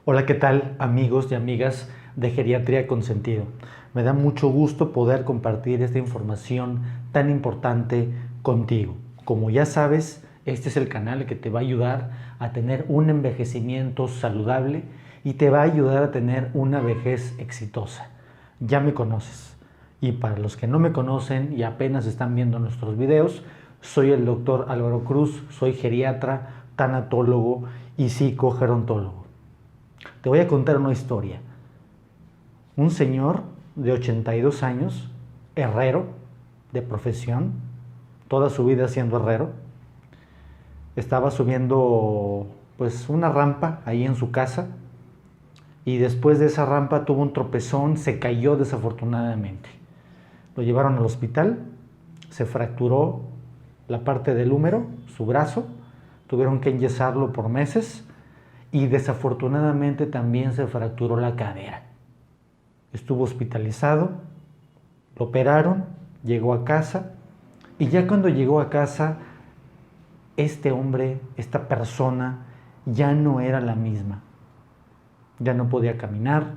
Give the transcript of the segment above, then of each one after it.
Hola, ¿qué tal amigos y amigas de Geriatría con Sentido? Me da mucho gusto poder compartir esta información tan importante contigo. Como ya sabes, este es el canal que te va a ayudar a tener un envejecimiento saludable y te va a ayudar a tener una vejez exitosa. Ya me conoces. Y para los que no me conocen y apenas están viendo nuestros videos, soy el doctor Álvaro Cruz, soy geriatra, tanatólogo y psicogerontólogo. Te voy a contar una historia. Un señor de 82 años, herrero de profesión, toda su vida siendo herrero, estaba subiendo pues una rampa ahí en su casa y después de esa rampa tuvo un tropezón, se cayó desafortunadamente. Lo llevaron al hospital, se fracturó la parte del húmero, su brazo, tuvieron que enyesarlo por meses y desafortunadamente también se fracturó la cadera. Estuvo hospitalizado, lo operaron, llegó a casa y ya cuando llegó a casa, este hombre, esta persona, ya no era la misma. Ya no podía caminar,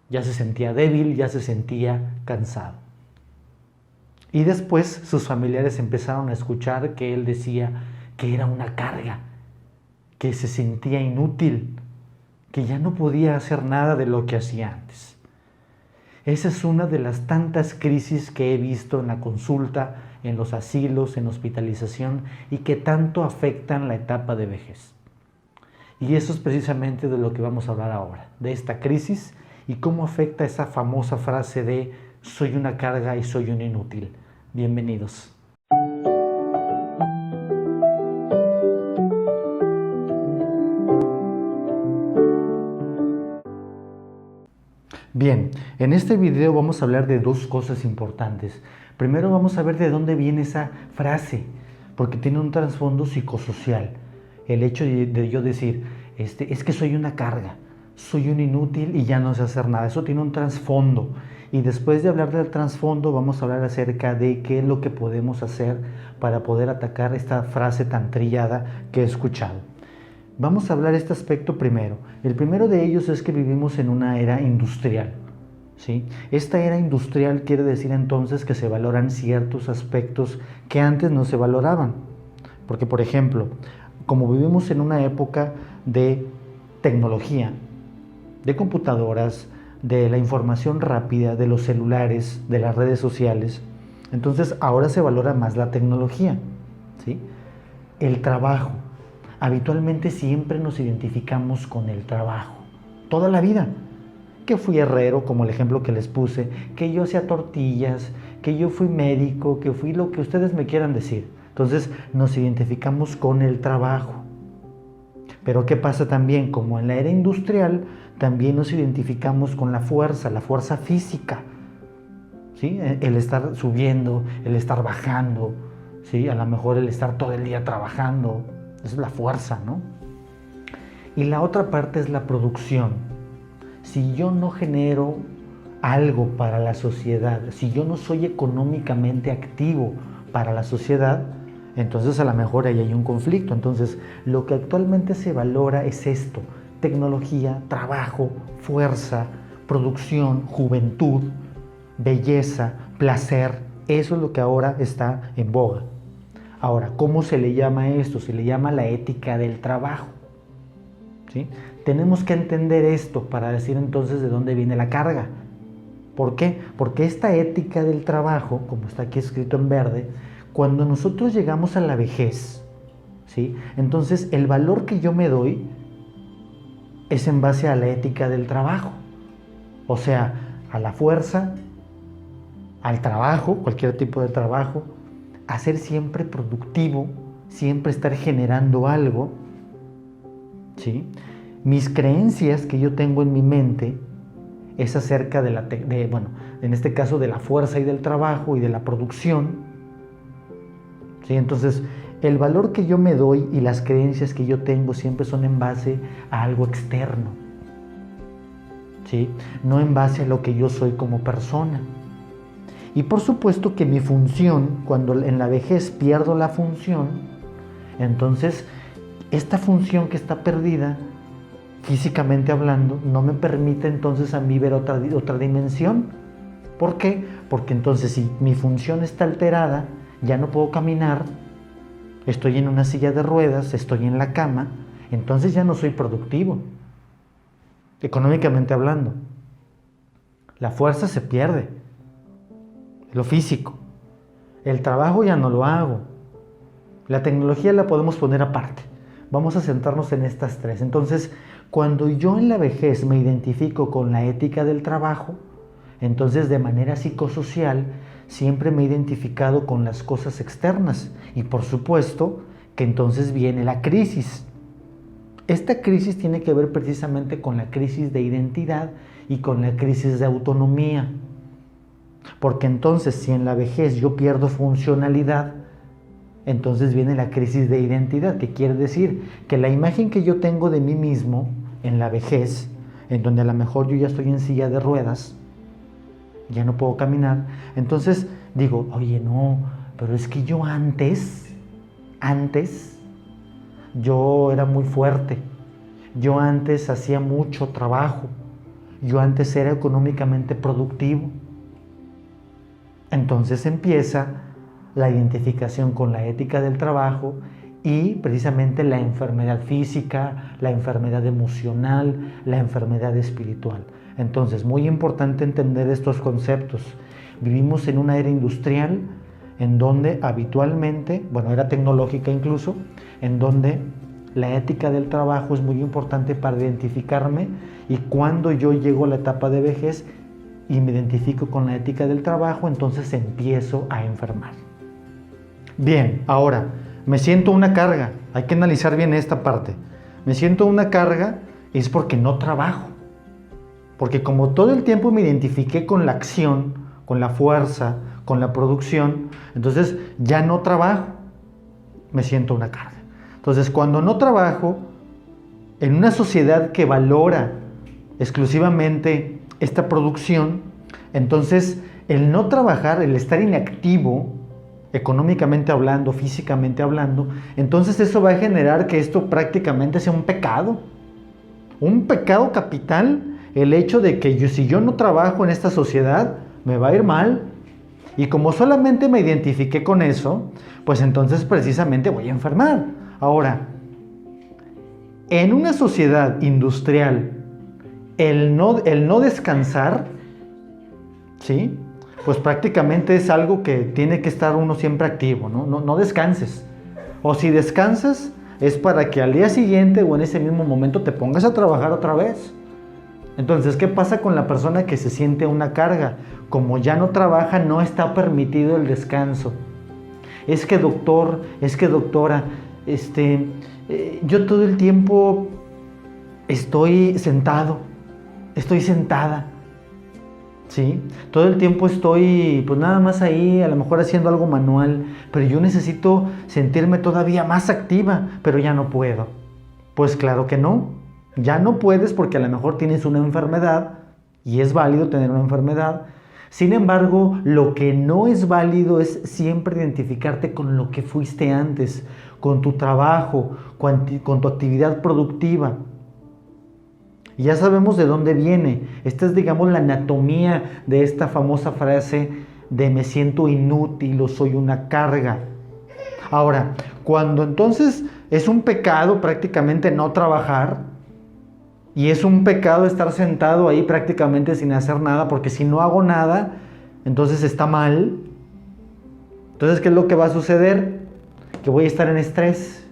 ya se sentía débil, ya se sentía cansado. Y después sus familiares empezaron a escuchar que él decía que era una carga, que se sentía inútil, que ya no podía hacer nada de lo que hacía antes. Esa es una de las tantas crisis que he visto en la consulta, en los asilos, en hospitalización y que tanto afectan la etapa de vejez. Y eso es precisamente de lo que vamos a hablar ahora, de esta crisis y cómo afecta esa famosa frase de soy una carga y soy un inútil. Bienvenidos. Bien, en este video vamos a hablar de dos cosas importantes. Primero vamos a ver de dónde viene esa frase, porque tiene un trasfondo psicosocial. El hecho de yo decir, es que soy una carga, soy un inútil y ya no sé hacer nada. Eso tiene un trasfondo. Y después de hablar del trasfondo vamos a hablar acerca de qué es lo que podemos hacer para poder atacar esta frase tan trillada que he escuchado. Vamos a hablar de este aspecto primero. El primero de ellos es que vivimos en una era industrial, ¿sí? Esta era industrial quiere decir entonces que se valoran ciertos aspectos que antes no se valoraban. Porque, por ejemplo, como vivimos en una época de tecnología, de computadoras, de la información rápida, de los celulares, de las redes sociales, entonces ahora se valora más la tecnología, ¿sí? El trabajo. Habitualmente siempre nos identificamos con el trabajo, toda la vida. Que fui herrero, como el ejemplo que les puse, que yo hacía tortillas, que yo fui médico, que fui lo que ustedes me quieran decir. Entonces nos identificamos con el trabajo. Pero ¿qué pasa también? Como en la era industrial, también nos identificamos con la fuerza física, ¿sí? El estar subiendo, el estar bajando, ¿sí? A lo mejor el estar todo el día trabajando. Esa es la fuerza, ¿no? Y la otra parte es la producción. Si yo no genero algo para la sociedad, si yo no soy económicamente activo para la sociedad, entonces a lo mejor ahí hay un conflicto. Entonces, lo que actualmente se valora es esto: tecnología, trabajo, fuerza, producción, juventud, belleza, placer. Eso es lo que ahora está en boga. Ahora, ¿cómo se le llama esto? Se le llama la ética del trabajo, ¿sí? Tenemos que entender esto para decir entonces de dónde viene la carga. ¿Por qué? Porque esta ética del trabajo, como está aquí escrito en verde, cuando nosotros llegamos a la vejez, ¿sí? Entonces el valor que yo me doy es en base a la ética del trabajo. O sea, a la fuerza, al trabajo, cualquier tipo de trabajo, a ser siempre productivo, siempre estar generando algo, ¿sí? Mis creencias que yo tengo en mi mente es acerca en este caso de la fuerza y del trabajo y de la producción, ¿sí? Entonces, el valor que yo me doy y las creencias que yo tengo siempre son en base a algo externo, ¿sí? No en base a lo que yo soy como persona. Y por supuesto que mi función, cuando en la vejez pierdo la función, entonces esta función que está perdida físicamente hablando, no me permite entonces a mí ver otra dimensión. ¿Por qué? Porque entonces si mi función está alterada, ya no puedo caminar, estoy en una silla de ruedas, estoy en la cama, entonces ya no soy productivo, económicamente hablando. La fuerza se pierde, lo físico. El trabajo ya no lo hago. La tecnología la podemos poner aparte. Vamos a centrarnos en estas tres. Entonces, cuando yo en la vejez me identifico con la ética del trabajo, entonces de manera psicosocial siempre me he identificado con las cosas externas. Y por supuesto que entonces viene la crisis. Esta crisis tiene que ver precisamente con la crisis de identidad y con la crisis de autonomía. Porque entonces si en la vejez yo pierdo funcionalidad, entonces viene la crisis de identidad, que quiere decir que la imagen que yo tengo de mí mismo en la vejez, en donde a lo mejor yo ya estoy en silla de ruedas, ya no puedo caminar, entonces digo, oye, no, pero es que yo antes, yo era muy fuerte, yo antes hacía mucho trabajo, yo antes era económicamente productivo. Entonces empieza la identificación con la ética del trabajo y precisamente la enfermedad física, la enfermedad emocional, la enfermedad espiritual. Entonces, muy importante entender estos conceptos. Vivimos en una era industrial en donde habitualmente, era tecnológica incluso, en donde la ética del trabajo es muy importante para identificarme, y cuando yo llego a la etapa de vejez y me identifico con la ética del trabajo, entonces empiezo a enfermar. Bien, ahora, me siento una carga. Hay que analizar bien esta parte. Me siento una carga es porque no trabajo. Porque como todo el tiempo me identifiqué con la acción, con la fuerza, con la producción, entonces ya no trabajo. Me siento una carga. Entonces, cuando no trabajo, en una sociedad que valora exclusivamente esta producción, entonces el no trabajar, el estar inactivo, económicamente hablando, físicamente hablando, entonces eso va a generar que esto prácticamente sea un pecado capital, el hecho de que si yo no trabajo en esta sociedad, me va a ir mal. Y como solamente me identifiqué con eso, pues entonces precisamente voy a enfermar. Ahora, en una sociedad industrial, el no descansar, ¿sí?, pues prácticamente es algo que tiene que estar uno siempre activo, ¿no? No descanses. O si descansas, es para que al día siguiente o en ese mismo momento te pongas a trabajar otra vez. Entonces, ¿qué pasa con la persona que se siente una carga? Como ya no trabaja, no está permitido el descanso. Es que doctor, es que doctora, yo todo el tiempo estoy sentado, estoy sentada, ¿sí? Todo el tiempo estoy pues nada más ahí, a lo mejor haciendo algo manual, pero yo necesito sentirme todavía más activa, pero ya no puedo. Pues claro que no, ya no puedes porque a lo mejor tienes una enfermedad y es válido tener una enfermedad. Sin embargo, lo que no es válido es siempre identificarte con lo que fuiste antes, con tu trabajo, con tu actividad productiva. Y ya sabemos de dónde viene. Esta es, digamos, la anatomía de esta famosa frase de me siento inútil o soy una carga. Ahora, cuando entonces es un pecado prácticamente no trabajar, y es un pecado estar sentado ahí prácticamente sin hacer nada, porque si no hago nada, entonces está mal. Entonces, ¿qué es lo que va a suceder? Que voy a estar en estrés.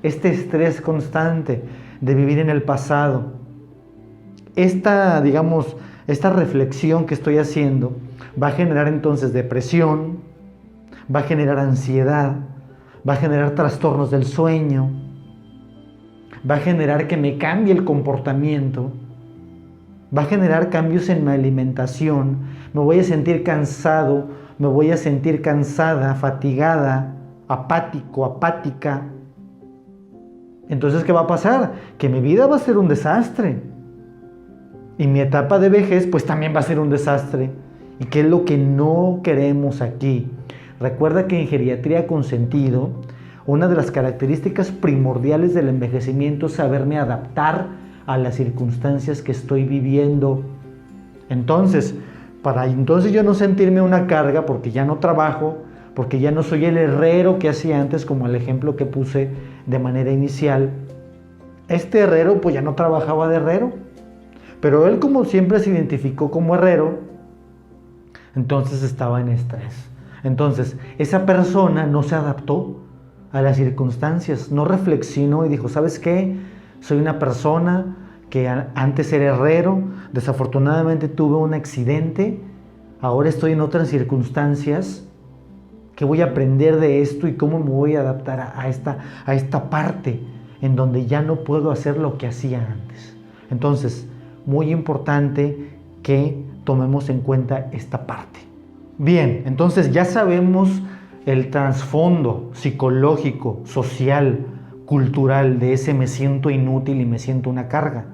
Este estrés constante de vivir en el pasado. Esta reflexión que estoy haciendo va a generar entonces depresión, va a generar ansiedad, va a generar trastornos del sueño, va a generar que me cambie el comportamiento, va a generar cambios en mi alimentación, me voy a sentir cansado, me voy a sentir cansada, fatigada, apático, apática. Entonces, ¿qué va a pasar? Que mi vida va a ser un desastre. Y mi etapa de vejez, pues también va a ser un desastre. ¿Y qué es lo que no queremos aquí? Recuerda que en geriatría con sentido, una de las características primordiales del envejecimiento es saberme adaptar a las circunstancias que estoy viviendo. Entonces, para entonces yo no sentirme una carga porque ya no trabajo, porque ya no soy el herrero que hacía antes, como el ejemplo que puse de manera inicial. Este herrero pues ya no trabajaba de herrero, pero él como siempre se identificó como herrero, entonces estaba en estrés. Entonces esa persona no se adaptó a las circunstancias, no reflexionó y dijo, ¿sabes qué? Soy una persona que antes era herrero, desafortunadamente tuve un accidente, ahora estoy en otras circunstancias, ¿qué voy a aprender de esto y cómo me voy a adaptar a esta parte en donde ya no puedo hacer lo que hacía antes? Entonces, muy importante que tomemos en cuenta esta parte. Bien, entonces ya sabemos el trasfondo psicológico, social, cultural de ese me siento inútil y me siento una carga.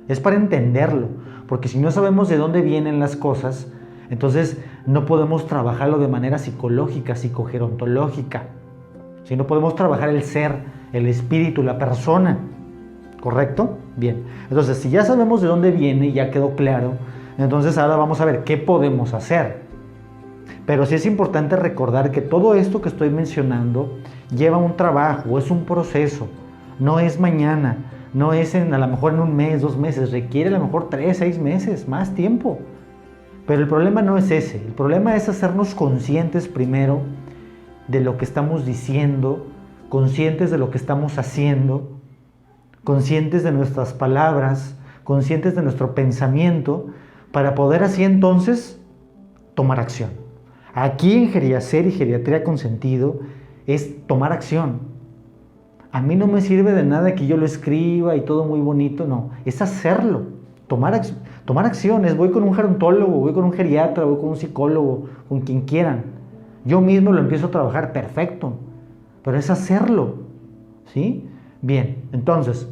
Es para entenderlo, porque si no sabemos de dónde vienen las cosas, entonces no podemos trabajarlo de manera psicológica, psicogerontológica. Si no podemos trabajar el ser, el espíritu, la persona. ¿Correcto? Bien. Entonces, si ya sabemos de dónde viene, ya quedó claro, entonces ahora vamos a ver qué podemos hacer. Pero sí es importante recordar que todo esto que estoy mencionando lleva un trabajo, es un proceso. No es mañana, no es a lo mejor en un mes, 2 meses, requiere a lo mejor 3, 6 meses, más tiempo. Pero el problema no es ese, el problema es hacernos conscientes primero de lo que estamos diciendo, conscientes de lo que estamos haciendo, conscientes de nuestras palabras, conscientes de nuestro pensamiento, para poder así entonces tomar acción. Aquí en Geriacer y Geriatría con Sentido es tomar acción. A mí no me sirve de nada que yo lo escriba y todo muy bonito, no, es hacerlo, tomar acciones. Voy con un gerontólogo, voy con un geriatra, voy con un psicólogo, con quien quieran. Yo mismo lo empiezo a trabajar, perfecto, pero es hacerlo, ¿sí? Bien, entonces,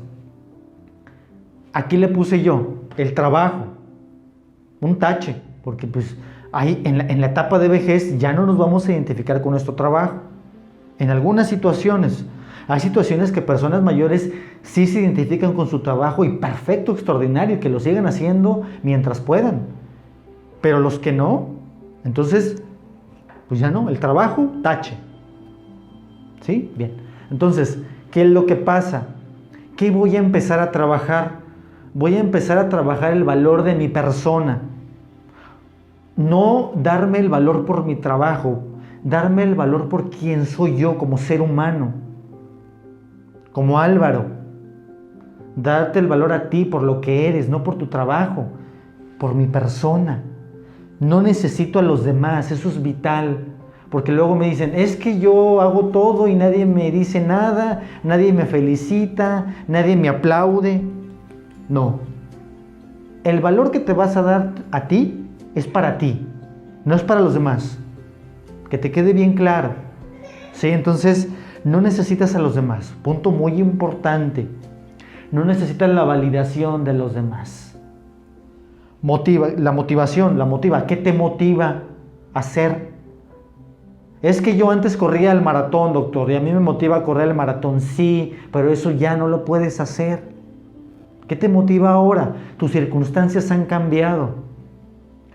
aquí le puse yo el trabajo, un tache, porque pues ahí en la etapa de vejez ya no nos vamos a identificar con nuestro trabajo. En algunas situaciones, hay situaciones que personas mayores sí se identifican con su trabajo y perfecto, extraordinario, que lo sigan haciendo mientras puedan. Pero los que no, entonces, pues ya no, el trabajo, tache. ¿Sí? Bien. Entonces, ¿qué es lo que pasa? ¿Qué voy a empezar a trabajar? Voy a empezar a trabajar el valor de mi persona. No darme el valor por mi trabajo, darme el valor por quién soy yo como ser humano, como Álvaro. Darte el valor a ti por lo que eres, no por tu trabajo, por mi persona. No necesito a los demás, eso es vital. Porque luego me dicen, es que yo hago todo y nadie me dice nada, nadie me felicita, nadie me aplaude. No. El valor que te vas a dar a ti es para ti, no es para los demás. Que te quede bien claro. ¿Sí? Entonces, no necesitas a los demás. Punto muy importante. No necesitas la validación de los demás. La motiva. ¿Qué te motiva a hacer? Es que yo antes corría el maratón, doctor, y a mí me motiva a correr el maratón. Sí, pero eso ya no lo puedes hacer. ¿Qué te motiva ahora? Tus circunstancias han cambiado.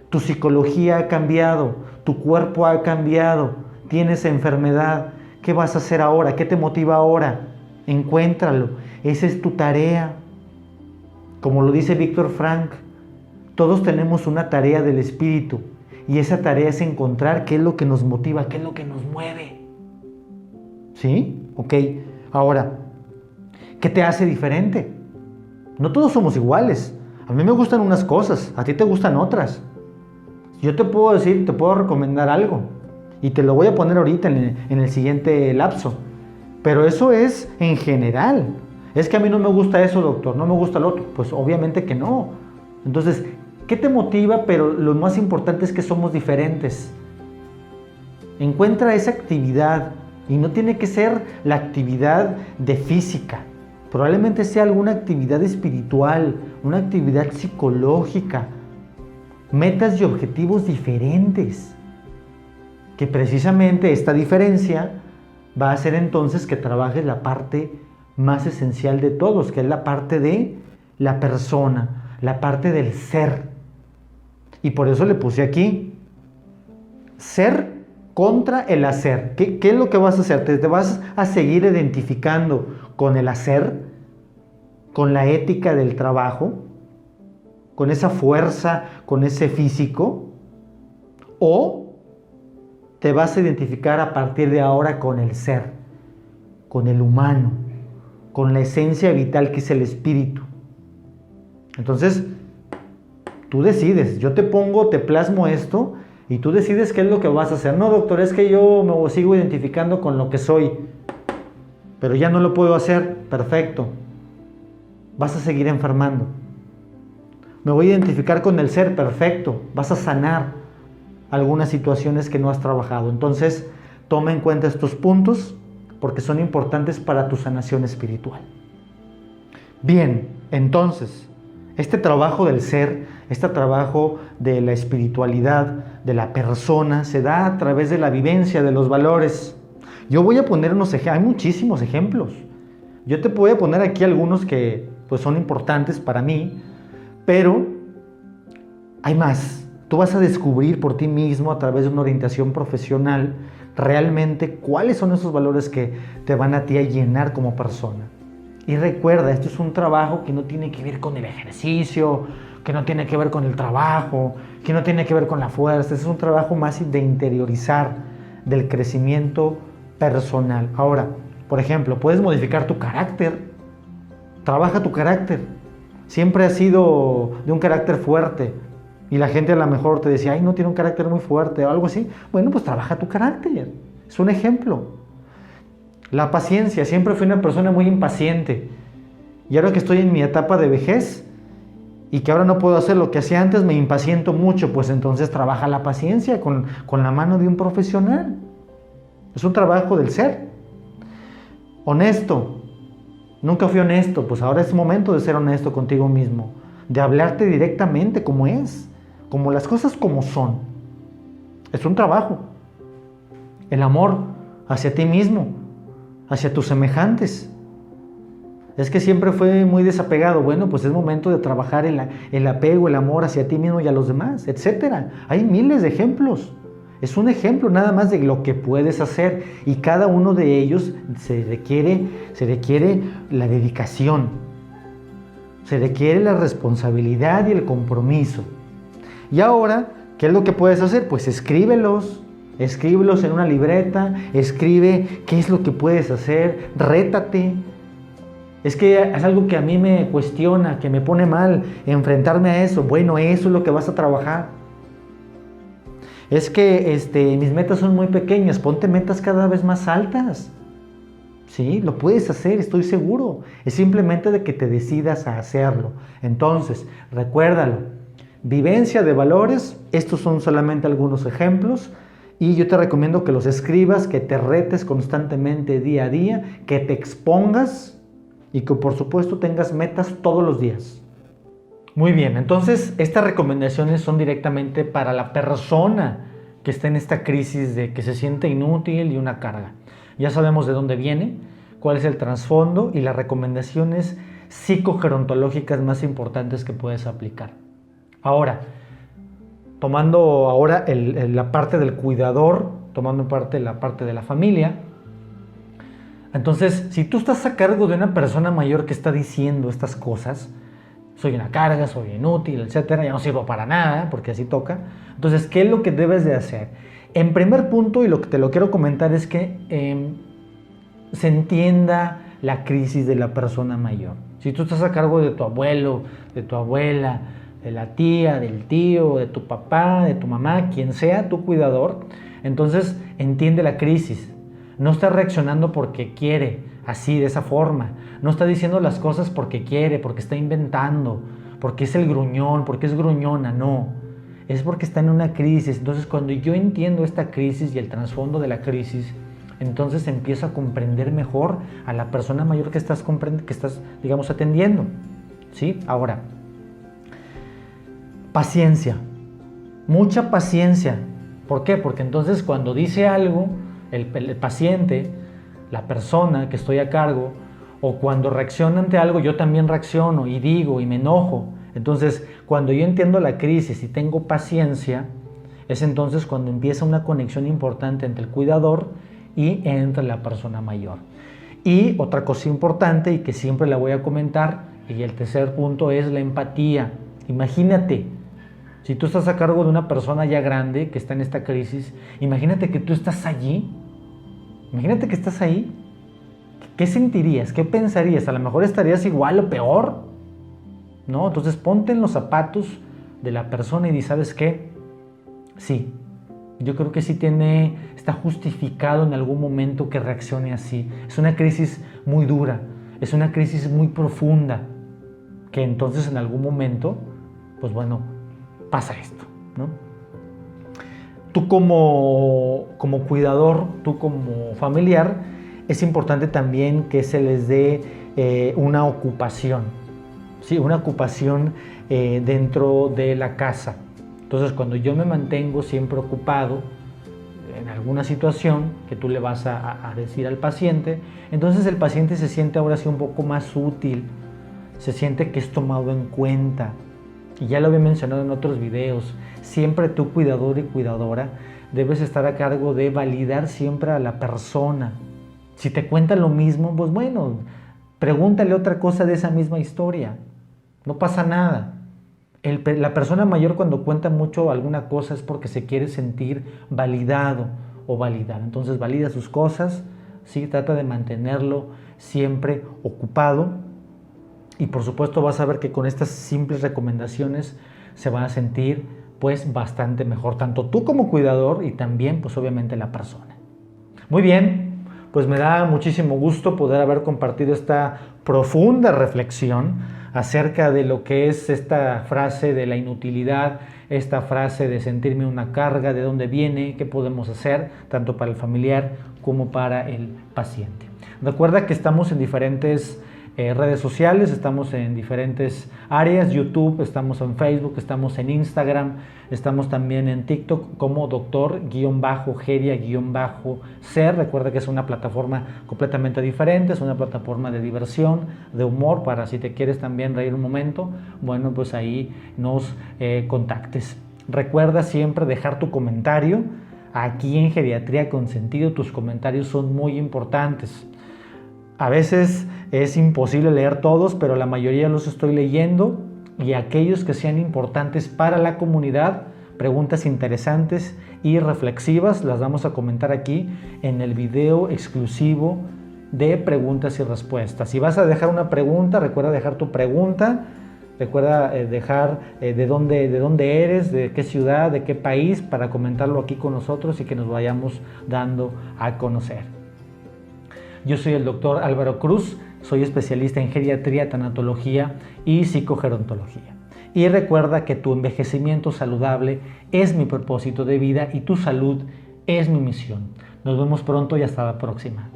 Tu psicología ha cambiado. Tu cuerpo ha cambiado. Tienes enfermedad. ¿Qué vas a hacer ahora? ¿Qué te motiva ahora? Encuéntralo. Esa es tu tarea. Como lo dice Víctor Frank, todos tenemos una tarea del espíritu. Y esa tarea es encontrar qué es lo que nos motiva, qué es lo que nos mueve. ¿Sí? Ok. Ahora, ¿qué te hace diferente? No todos somos iguales. A mí me gustan unas cosas, a ti te gustan otras. Yo te puedo decir, te puedo recomendar algo. Y te lo voy a poner ahorita en el siguiente lapso. Pero eso es en general. Es que a mí no me gusta eso, doctor, no me gusta lo otro. Pues obviamente que no. Entonces, ¿qué te motiva? Pero lo más importante es que somos diferentes. Encuentra esa actividad y no tiene que ser la actividad de física. Probablemente sea alguna actividad espiritual, una actividad psicológica. Metas y objetivos diferentes. Que precisamente esta diferencia va a hacer entonces que trabajes la parte más esencial de todos, que es la parte de la persona, la parte del ser. Y por eso le puse aquí, ser contra el hacer. ¿Qué es lo que vas a hacer? ¿Te vas a seguir identificando con el hacer? ¿Con la ética del trabajo? ¿Con esa fuerza, con ese físico? ¿O te vas a identificar a partir de ahora con el ser, con el humano, con la esencia vital que es el espíritu? Entonces, tú decides. Yo te plasmo esto y tú decides qué es lo que vas a hacer. No, doctor, es que yo me sigo identificando con lo que soy, pero ya no lo puedo hacer. Perfecto. Vas a seguir enfermando. Me voy a identificar con el ser. Perfecto. Vas a sanar algunas situaciones que no has trabajado. Entonces, toma en cuenta estos puntos porque son importantes para tu sanación espiritual. Bien, entonces, este trabajo del ser, este trabajo de la espiritualidad, de la persona, se da a través de la vivencia de los valores. Yo voy a poner unos ejemplos, hay muchísimos ejemplos. Yo te voy a poner aquí algunos que pues, son importantes para mí, pero hay más. Tú vas a descubrir por ti mismo a través de una orientación profesional realmente cuáles son esos valores que te van a ti a llenar como persona. Y recuerda, esto es un trabajo que no tiene que ver con el ejercicio, que no tiene que ver con el trabajo, que no tiene que ver con la fuerza. Es un trabajo más de interiorizar, del crecimiento personal. Ahora, por ejemplo, puedes modificar tu carácter. Trabaja tu carácter. Siempre has sido de un carácter fuerte y la gente a lo mejor te decía, ay, no tiene un carácter muy fuerte o algo así. Bueno, pues trabaja tu carácter. Es un ejemplo. La paciencia, siempre fui una persona muy impaciente y ahora que estoy en mi etapa de vejez y que ahora no puedo hacer lo que hacía antes, me impaciento mucho, pues entonces trabaja la paciencia con la mano de un profesional. Es un trabajo del ser. Honesto, nunca fui honesto, pues ahora es momento de ser honesto contigo mismo, de hablarte directamente como es, como las cosas como son. Es un trabajo. El amor hacia ti mismo, hacia tus semejantes. Es que siempre fue muy desapegado. Bueno, pues es momento de trabajar el apego, el amor hacia ti mismo y a los demás, etc. Hay miles de ejemplos. Es un ejemplo nada más de lo que puedes hacer y cada uno de ellos se requiere la dedicación, se requiere la responsabilidad y el compromiso. Y ahora, ¿qué es lo que puedes hacer? Pues escríbelos en una libreta, escribe qué es lo que puedes hacer, rétate. Es que es algo que a mí me cuestiona, que me pone mal, enfrentarme a eso. Bueno, eso es lo que vas a trabajar. Es que mis metas son muy pequeñas, ponte metas cada vez más altas. Sí, lo puedes hacer, estoy seguro. Es simplemente de que te decidas a hacerlo. Entonces, recuérdalo. Vivencia de valores, estos son solamente algunos ejemplos. Y yo te recomiendo que los escribas, que te retes constantemente día a día, que te expongas y que por supuesto tengas metas todos los días. Muy bien, entonces estas recomendaciones son directamente para la persona que está en esta crisis de que se siente inútil y una carga. Ya sabemos de dónde viene, cuál es el trasfondo y las recomendaciones psicogerontológicas más importantes que puedes aplicar. Ahora, tomando ahora la parte del cuidador, tomando parte la parte de la familia. Entonces, si tú estás a cargo de una persona mayor que está diciendo estas cosas, soy una carga, soy inútil, etcétera, ya no sirvo para nada, porque así toca. Entonces, ¿qué es lo que debes de hacer? En primer punto, y lo que te lo quiero comentar es que se entienda la crisis de la persona mayor. Si tú estás a cargo de tu abuelo, de tu abuela, de la tía, del tío, de tu papá, de tu mamá, quien sea tu cuidador, entonces entiende la crisis. No está reaccionando porque quiere, así, de esa forma. No está diciendo las cosas porque quiere, porque está inventando, porque es el gruñón, porque es gruñona, no. Es porque está en una crisis. Entonces, cuando yo entiendo esta crisis y el trasfondo de la crisis, entonces empiezo a comprender mejor a la persona mayor que estás, digamos, atendiendo. ¿Sí? Ahora, paciencia, mucha paciencia. ¿Por qué? Porque entonces cuando dice algo, el paciente, la persona que estoy a cargo, O cuando reacciono ante algo, yo también reacciono y digo y me enojo. Entonces, cuando yo entiendo la crisis y tengo paciencia, es entonces cuando empieza una conexión importante entre el cuidador y entre la persona mayor. Y otra cosa importante y que siempre la voy a comentar, y el tercer punto es la empatía. Imagínate, si tú estás a cargo de una persona ya grande que está en esta crisis, imagínate que tú estás allí, imagínate que estás ahí. ¿Qué sentirías? ¿Qué pensarías? A lo mejor estarías igual o peor, ¿no? Entonces ponte en los zapatos de la persona y di, ¿sabes qué? Sí, yo creo que sí está justificado en algún momento que reaccione así. Es una crisis muy dura, es una crisis muy profunda, que entonces en algún momento, pues bueno, pasa esto, ¿no? Tú como cuidador, tú como familiar, es importante también que se les dé una ocupación, ¿sí? Una ocupación dentro de la casa. Entonces, cuando yo me mantengo siempre ocupado en alguna situación que tú le vas a decir al paciente, entonces el paciente se siente ahora sí un poco más útil, se siente que es tomado en cuenta. Y ya lo había mencionado en otros videos, siempre tú, cuidador y cuidadora, debes estar a cargo de validar siempre a la persona. Si te cuenta lo mismo, pues bueno, pregúntale otra cosa de esa misma historia. No pasa nada. La persona mayor cuando cuenta mucho alguna cosa es porque se quiere sentir validado o validada. Entonces valida sus cosas, ¿sí? Trata de mantenerlo siempre ocupado y por supuesto vas a ver que con estas simples recomendaciones se van a sentir pues bastante mejor, tanto tú como cuidador y también pues obviamente la persona. Muy bien. Pues me da muchísimo gusto poder haber compartido esta profunda reflexión acerca de lo que es esta frase de la inutilidad, esta frase de sentirme una carga, de dónde viene, qué podemos hacer, tanto para el familiar como para el paciente. Recuerda que estamos en diferentes redes sociales, estamos en diferentes áreas, YouTube, estamos en Facebook, estamos en Instagram, estamos también en TikTok como Dr.Geria-Ser. Recuerda que es una plataforma completamente diferente, es una plataforma de diversión, de humor, para si te quieres también reír un momento, bueno, pues ahí nos contactes. Recuerda siempre dejar tu comentario. Aquí en Geriatría con Sentido tus comentarios son muy importantes. A veces es imposible leer todos, pero la mayoría los estoy leyendo y aquellos que sean importantes para la comunidad, preguntas interesantes y reflexivas, las vamos a comentar aquí en el video exclusivo de preguntas y respuestas. Si vas a dejar una pregunta, recuerda dejar tu pregunta, recuerda dejar de dónde eres, de qué ciudad, de qué país, para comentarlo aquí con nosotros y que nos vayamos dando a conocer. Yo soy el doctor Álvaro Cruz, soy especialista en geriatría, tanatología y psicogerontología. Y recuerda que tu envejecimiento saludable es mi propósito de vida y tu salud es mi misión. Nos vemos pronto y hasta la próxima.